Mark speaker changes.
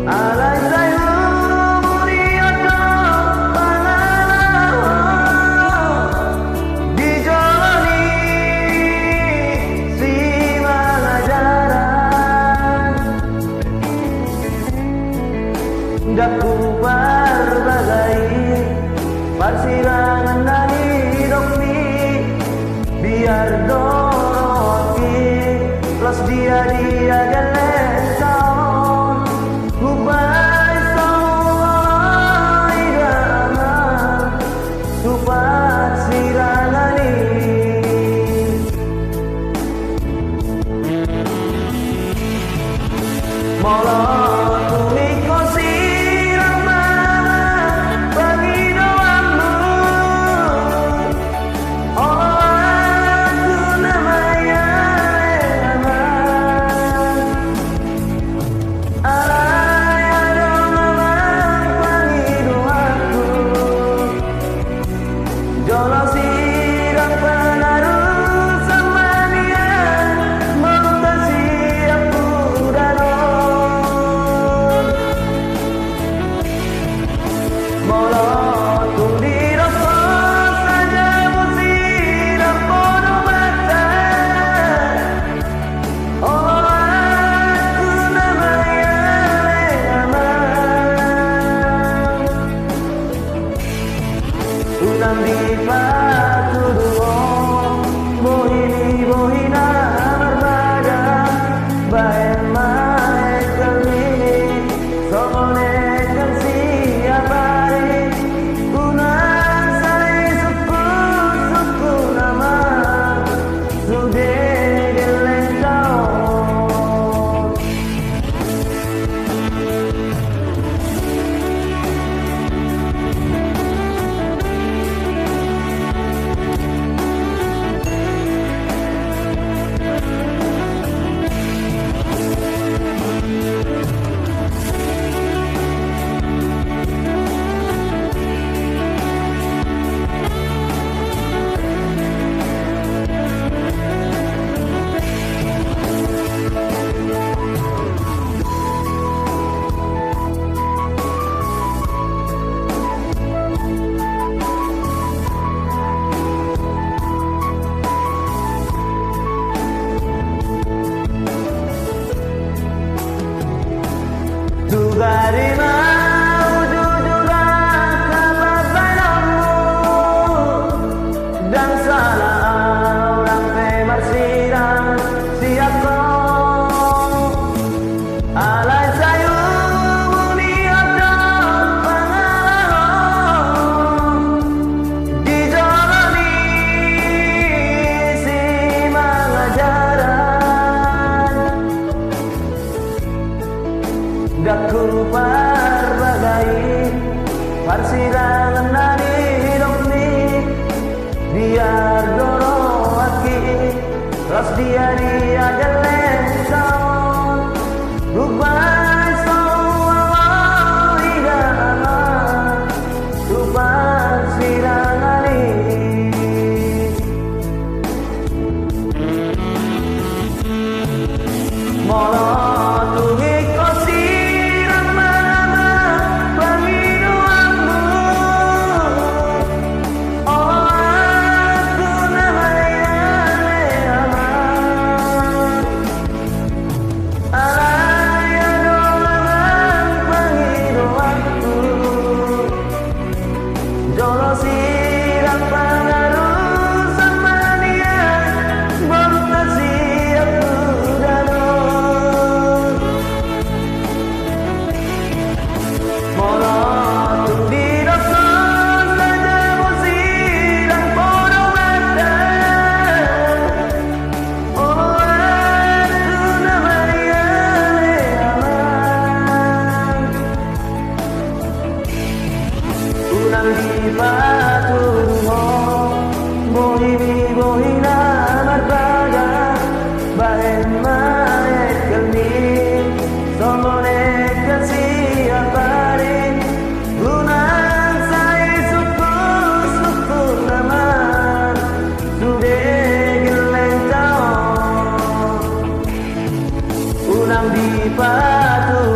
Speaker 1: Alay sayo murioto panalawa dijalani si mengajaran daku berbagai persilangan dari hidupni biar doroti plus dia gelentong kubai semua irama kupat sirangani molot kumiko sirama bagi doamu oh aku namanya lema alay adomamang bagi doaku jolo sirang pengaruh sama dia mengutasi aku danon molot di rasa saja musirang podo mata oh aku namanya lema unang di patuduo bohina berbada baik maik kemini somonekan siap hari unang saya suku nama sudah gelentong dari mau jujurlah kabar padamu dan salah orang pemarsiran siap kau alay sayo murioto panalawa dijalani si mengajaran daku berbagai persilangan dari hidupni biar doroti terus dia gelentong kubai semua irama kupat sirangani molot kumiko sirama bagi doamu oh aku namanya lema alay adomamang bagi doaku jolo sirang pengaruh sama dia mengutasi aku danon molot di rasa saja musirang podo mata oh aku namanya lema unang di patuduo bohina berbada baik maik kemini somonekan siap hari unang saya suku nama sudah gelentong unang di patuduo